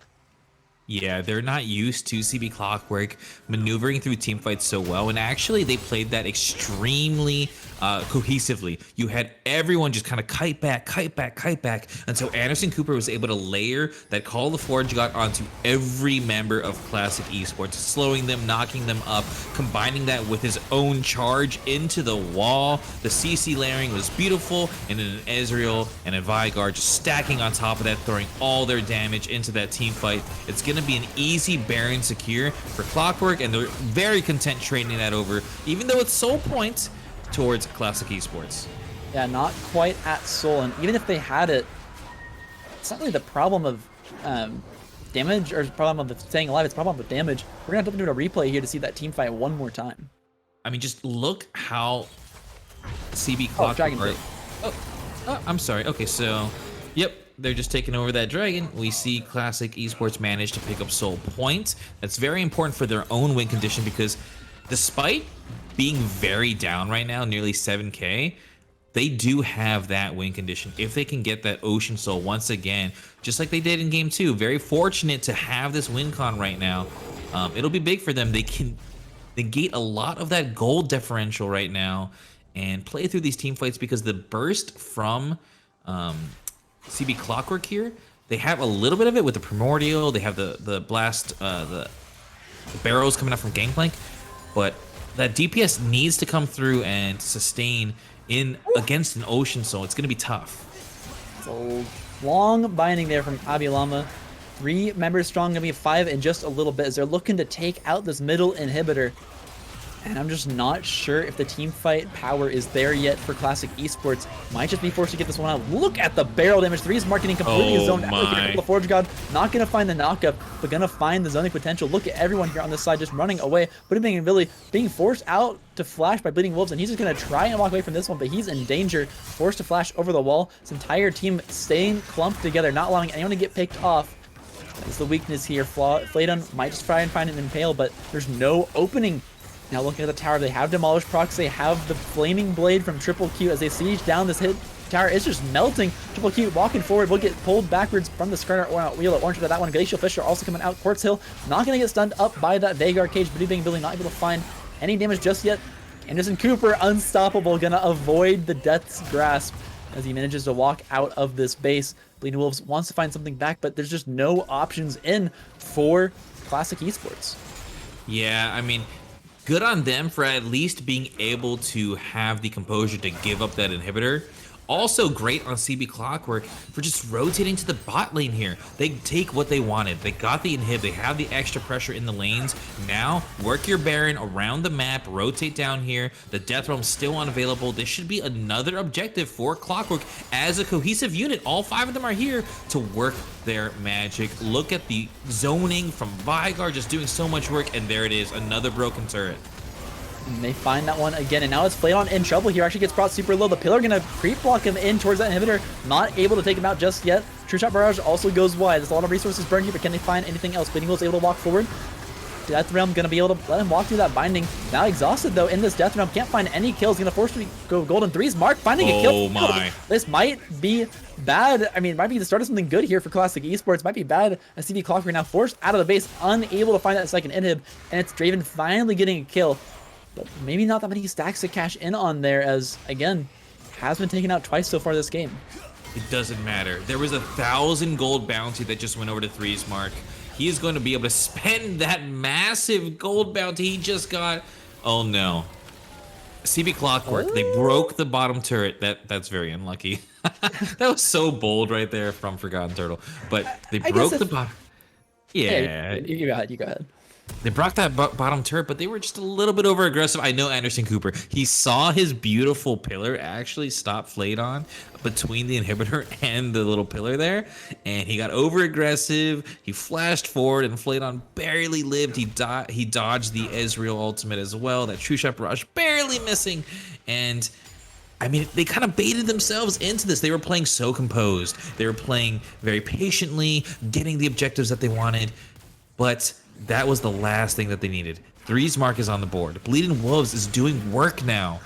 [SPEAKER 4] Yeah, they're not used to CB Clockwork maneuvering through team fights so well, and actually they played that extremely cohesively. You had everyone just kind of kite back, and so Anderson Cooper was able to layer that Call of the Forge God onto every member of Classic Esports, slowing them, knocking them up, combining that with his own charge into the wall. The CC layering was beautiful, and then an Ezreal and a Vigar just stacking on top of that, throwing all their damage into that team fight. It's going to be an easy Baron secure for Clockwork, and they're very content trading that over, even though it's soul points towards Classic Esports.
[SPEAKER 3] Yeah, not quite at soul, and even if they had it, it's not really the problem of damage or problem of staying alive, it's the problem of damage. We're gonna have to do a replay here to see that team fight one more time.
[SPEAKER 4] I mean, just look how CB Clockwork...
[SPEAKER 3] Dragon Blade.
[SPEAKER 4] Oh, I'm sorry. Okay, so, yep. they're just taking over that dragon. We see Classic Esports manage to pick up soul points. That's very important for their own win condition because despite being very down right now, nearly 7K, they do have that win condition. If they can get that Ocean Soul once again, just like they did in Game 2, very fortunate to have this win con right now. It'll be big for them. They can negate a lot of that gold differential right now and play through these team fights because the burst from CB Clockwork here, they have a little bit of it with the Primordial. They have the blast, the barrels coming up from Gangplank, but that DPS needs to come through and sustain in against an Ocean Soul. It's going to be tough.
[SPEAKER 3] It's a long binding there from Abiyama. 3 members strong, gonna be 5 in just a little bit as they're looking to take out this middle inhibitor. And I'm just not sure if the team fight power is there yet for Classic Esports. Might just be forced to get this one out. Look at the barrel damage. 3's marketing completely zoned out. The Forge God not gonna find the knockup, but gonna find the zoning potential. Look at everyone here on this side just running away. But being really being forced out to flash by Bleeding Wolves, and he's just gonna try and walk away from this one, but he's in danger. Forced to flash over the wall. His entire team staying clumped together, not allowing anyone to get picked off. That's the weakness here. Flaydon might just try and find an impale, but there's no opening. Now looking at the tower, they have demolished procs. They have the flaming blade from Triple Q as they siege down this hit tower. It's just melting. Triple Q walking forward will get pulled backwards from the Skarner wheel at orange to that one. Glacial Fisher also coming out. Quartz Hill not going to get stunned up by that Vagar cage. Billy not able to find any damage just yet. Anderson Cooper, unstoppable, gonna avoid the Death's Grasp as he manages to walk out of this base. Bleeding Wolves wants to find something back, but there's just no options in for Classic Esports.
[SPEAKER 4] Yeah, I mean, good on them for at least being able to have the composure to give up that inhibitor. Also great on CB Clockwork for just rotating to the bot lane here. They take what they wanted. They got the inhib. They have the extra pressure in the lanes. Now work your Baron around the map. Rotate down here. The Death Realm's still unavailable. This should be another objective for Clockwork as a cohesive unit. All 5 of them are here to work their magic. Look at the zoning from Vigar just doing so much work. And there it is. Another broken turret.
[SPEAKER 3] And they find that one again, and now it's Flaydon in trouble here. Actually gets brought super low. The pillar gonna creep block him in towards that inhibitor. Not able to take him out just yet. True Shot Barrage also goes wide. There's a lot of resources burned here, but can they find anything else? Bleeding Will's able to walk forward. Death Realm gonna be able to let him walk through that binding. Now exhausted though in this Death Realm. Can't find any kills. Gonna force him to go Golden 3's mark. Finding a kill.
[SPEAKER 4] Oh my.
[SPEAKER 3] This might be bad. I mean, might be the start of something good here for Classic Esports. Might be bad as CB Clockwork now forced out of the base. Unable to find that second inhib. And it's Draven finally getting a kill. But maybe not that many stacks to cash in on there as, again, has been taken out twice so far this game.
[SPEAKER 4] It doesn't matter. There was 1,000 gold bounty that just went over to 3's mark. He is going to be able to spend that massive gold bounty he just got. Oh no. CB Clockwork, they broke the bottom turret. That's very unlucky. That was so bold right there from Forgotten Turtle. But they broke the bottom. Yeah.
[SPEAKER 3] You go ahead.
[SPEAKER 4] They broke that bottom turret, but they were just a little bit over aggressive. I know Anderson Cooper. He saw his beautiful pillar actually stop Flaydon between the inhibitor and the little pillar there, and he got over aggressive. He flashed forward, and Flaydon barely lived. He dodged the Ezreal ultimate as well. That True Shot Barrage barely missing, and I mean, they kind of baited themselves into this. They were playing so composed. They were playing very patiently, getting the objectives that they wanted, but that was the last thing that they needed. 3's mark is on the board. Bleeding Wolves is doing work now.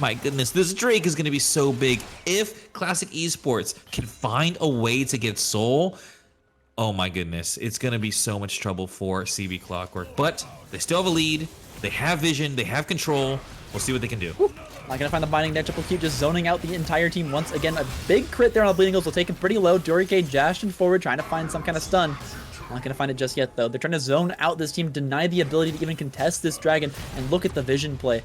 [SPEAKER 4] My goodness, this Drake is going to be so big. If Classic Esports can find a way to get Soul, oh my goodness, it's going to be so much trouble for CB Clockwork. But they still have a lead. They have vision. They have control. We'll see what they can do.
[SPEAKER 3] Not gonna find the binding there. Triple Q just zoning out the entire team once again. A big crit there on the Bleeding Wolves will take him pretty low. Dorike dashing forward, trying to find some kind of stun. Not gonna find it just yet though. They're trying to zone out this team, deny the ability to even contest this dragon, and look at the vision play.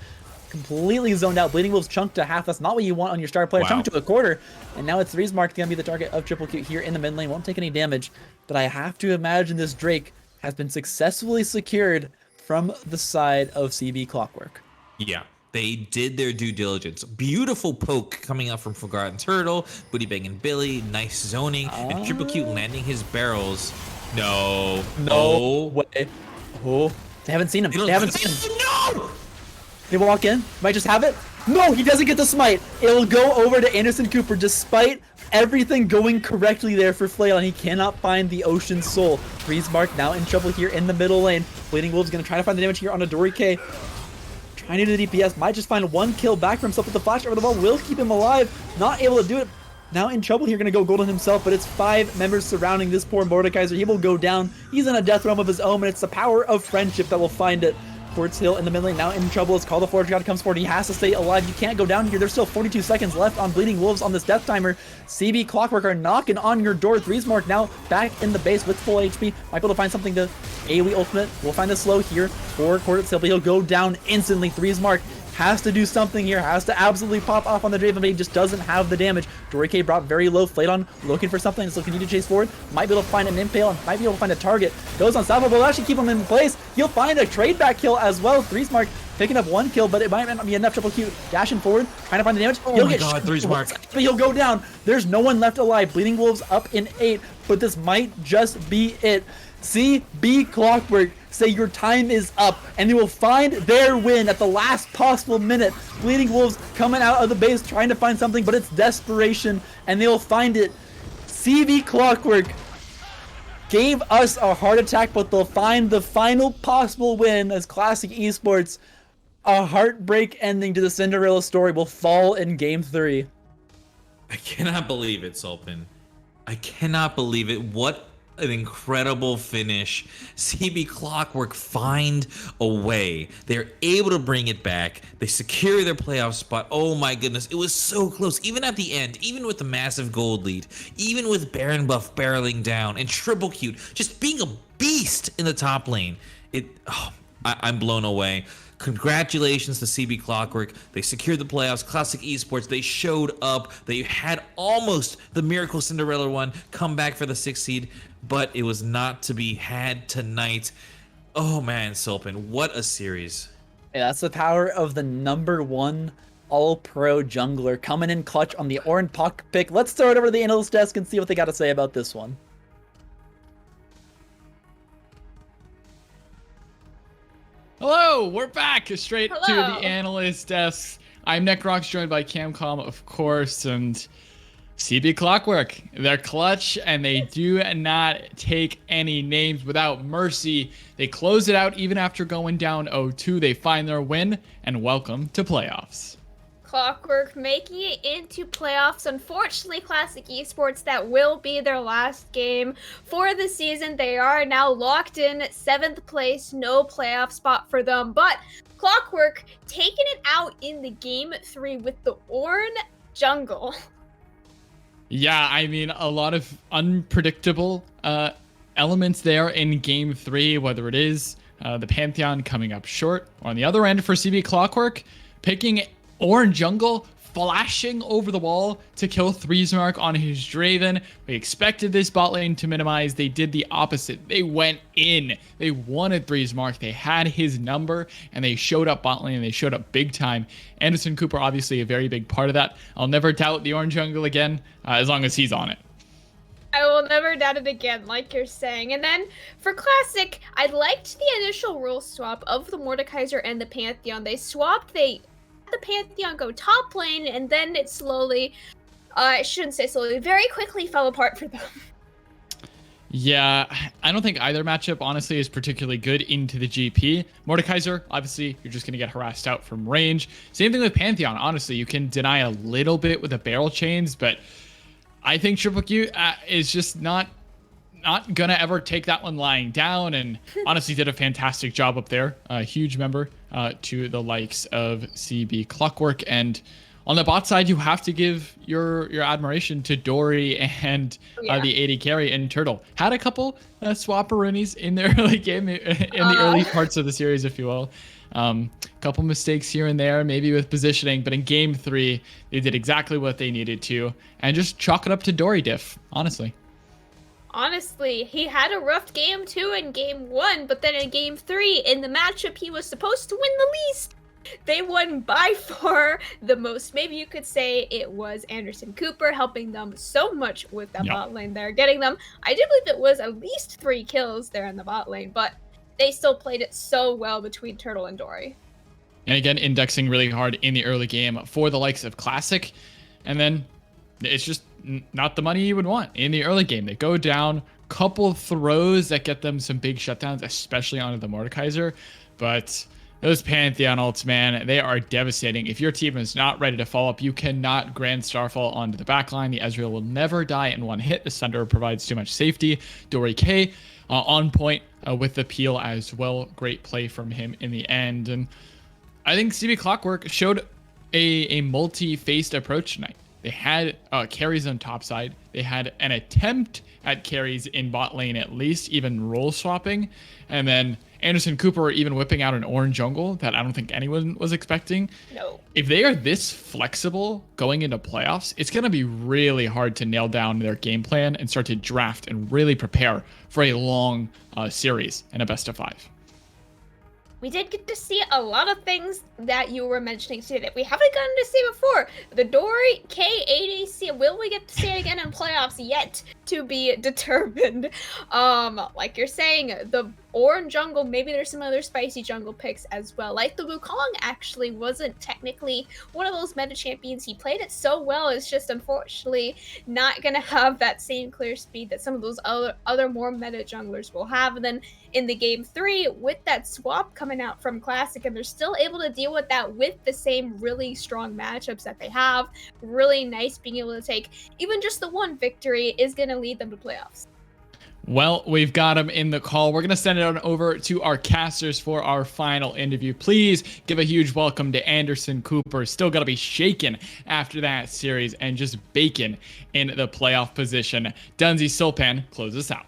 [SPEAKER 3] Completely zoned out. Bleeding Wolves chunked to half. That's not what you want on your star player. Wow. Chunked to a quarter. And now it's 3's mark gonna be the target of Triple Q here in the mid lane. Won't take any damage. But I have to imagine this Drake has been successfully secured from the side of CB Clockwork.
[SPEAKER 4] Yeah. They did their due diligence. Beautiful poke coming up from Forgotten Turtle, Booty Banging Billy, nice zoning, and Triple Q landing his barrels. No
[SPEAKER 3] way. Oh, they haven't seen him. They haven't seen him.
[SPEAKER 4] No!
[SPEAKER 3] They walk in. Might just have it. No, he doesn't get the smite. It'll go over to Anderson Cooper despite everything going correctly there for Flail, and he cannot find the Ocean Soul. Mark now in trouble here in the middle lane. Bleeding Wolf's going to try to find the damage here on a Dory K. Trying to do the DPS. Might just find one kill back for himself with the flash over the wall. Will keep him alive. Not able to do it. Now in trouble here, going to go Golden himself, but it's 5 members surrounding this poor Mordekaiser. He will go down. He's in a death realm of his own, and it's the power of friendship that will find it. Forts Hill in the mid lane, now in trouble as Call the Forge God comes forward. He has to stay alive. You can't go down here. There's still 42 seconds left on Bleeding Wolves on this death timer. CB Clockwork are knocking on your door. Mark now back in the base with full HP. Might be able to find something to AoE ultimate. We'll find a slow here for Forts Hill, but he'll go down instantly. Mark has to do something here, has to absolutely pop off on the Draven, but he just doesn't have the damage. Dory K brought very low. Flaydon looking for something, so continue to chase forward. Might be able to find an impale, and might be able to find a target. Goes unstoppable, will actually keep him in place. He'll find a trade back kill as well. Mark picking up 1 kill, but it might not be enough. Triple Q dashing forward, trying to find the damage.
[SPEAKER 4] Oh my god, Mark.
[SPEAKER 3] But he'll go down. There's no one left alive. Bleeding Wolves up in 8, but this might just be it. CB Clockwork say your time is up, and they will find their win at the last possible minute. Bleeding Wolves coming out of the base trying to find something, but it's desperation, and they will find it. CB Clockwork gave us a heart attack, but they'll find the final possible win as Classic Esports. A heartbreak ending to the Cinderella story will fall in Game 3.
[SPEAKER 4] I cannot believe it, Sulpin. I cannot believe it. What an incredible finish. CB Clockwork find a way. They're able to bring it back. They secure their playoff spot. Oh my goodness, it was so close. Even at the end, even with the massive gold lead, even with Baron Buff barreling down and Triple Q just being a beast in the top lane. I'm blown away. Congratulations to CB Clockwork. They secured the playoffs. Classic Esports, they showed up. They had almost the Miracle Cinderella one come back for the 6th seed, but it was not to be had tonight. Oh man, Sulpin, what a series.
[SPEAKER 3] Yeah, that's the power of the #1 all-pro jungler coming in clutch on the Orange Puck pick. Let's throw it over to the analyst desk and see what they got to say about this one.
[SPEAKER 1] Hello, we're back straight to
[SPEAKER 2] Hello.
[SPEAKER 1] the analyst desk. I'm Necrox, joined by Camcom, of course, and CB Clockwork. They're clutch, and they do not take any names without mercy. They close it out even after going down 0-2. They find their win, and welcome to playoffs.
[SPEAKER 2] Clockwork making it into playoffs. Unfortunately, Classic Esports, that will be their last game for the season. They are now locked in 7th place, no playoff spot for them. But Clockwork taking it out in the Game 3 with the Ornn jungle.
[SPEAKER 1] Yeah, I mean, a lot of unpredictable elements there in Game 3, whether it is the Pantheon coming up short, or on the other end for CB Clockwork, picking Ornn jungle, flashing over the wall to kill Mark on his Draven. We expected this bot lane to minimize. They did the opposite. They went in. They wanted Mark. They had his number, and they showed up bot lane, and they showed up big time. Anderson Cooper, obviously a very big part of that. I'll never doubt the Ornn jungle again, as long as he's on it.
[SPEAKER 2] I will never doubt it again, like you're saying. And then for Classic, I liked the initial rule swap of the Mordekaiser and the Pantheon. They swapped, the Pantheon go top lane, and then it slowly, I shouldn't say slowly, very quickly fell apart for them.
[SPEAKER 1] Yeah, I don't think either matchup, honestly, is particularly good into the GP. Mordekaiser, obviously, you're just going to get harassed out from range. Same thing with Pantheon, honestly. You can deny a little bit with the barrel chains, but I think Triple Q is just not gonna ever take that one lying down, and honestly did a fantastic job up there. A huge member to the likes of CB Clockwork. And on the bot side, you have to give your admiration to Dory and the AD carry and Turtle. Had a couple swapperoonies in the early game, in the early parts of the series, if you will. Couple mistakes here and there, maybe with positioning, but in Game 3, they did exactly what they needed to, and just chalk it up to Dory diff, honestly.
[SPEAKER 2] Honestly, he had a rough game too in Game 1, but then in Game 3, in the matchup he was supposed to win the least, they won by far the most. Maybe you could say it was Anderson Cooper helping them so much with that bot lane there, getting them, I do believe it was at least 3 kills there in the bot lane, but they still played it so well between Turtle and Dory.
[SPEAKER 1] And again, indexing really hard in the early game for the likes of Classic. And then it's just not the money you would want in the early game. They go down, couple throws that get them some big shutdowns, especially onto the Mordekaiser. But those Pantheon ults, man, they are devastating. If your team is not ready to follow up, you cannot Grand Starfall onto the backline. The Ezreal will never die in one hit. The Sunder provides too much safety. Dory K on point with the peel as well. Great play from him in the end. And I think CB Clockwork showed a multi-faced approach tonight. They had carries on top side. They had an attempt at carries in bot lane, at least, even role swapping. And then Anderson Cooper even whipping out an orange jungle that I don't think anyone was expecting.
[SPEAKER 2] No.
[SPEAKER 1] If they are this flexible going into playoffs, it's going to be really hard to nail down their game plan and start to draft and really prepare for a long series and a best of 5.
[SPEAKER 2] We did get to see a lot of things that you were mentioning today that we haven't gotten to see before. The Dory K ADC, will we get to see it again in playoffs? Yet to be determined. Like you're saying, the orange jungle, maybe there's some other spicy jungle picks as well. Like the Wukong actually wasn't technically one of those meta champions. He played it so well, it's just unfortunately not gonna have that same clear speed that some of those other more meta junglers will have. And then in the game 3, with that swap coming out from Classic, and they're still able to deal with that with the same really strong matchups that they have. Really nice being able to take even just the one victory is going to lead them to playoffs.
[SPEAKER 1] Well, we've got him in the call. We're going to send it on over to our casters for our final interview. Please give a huge welcome to Anderson Cooper. Still got to be shaken after that series and just bacon in the playoff position. Dunzy Sulpan, close us out.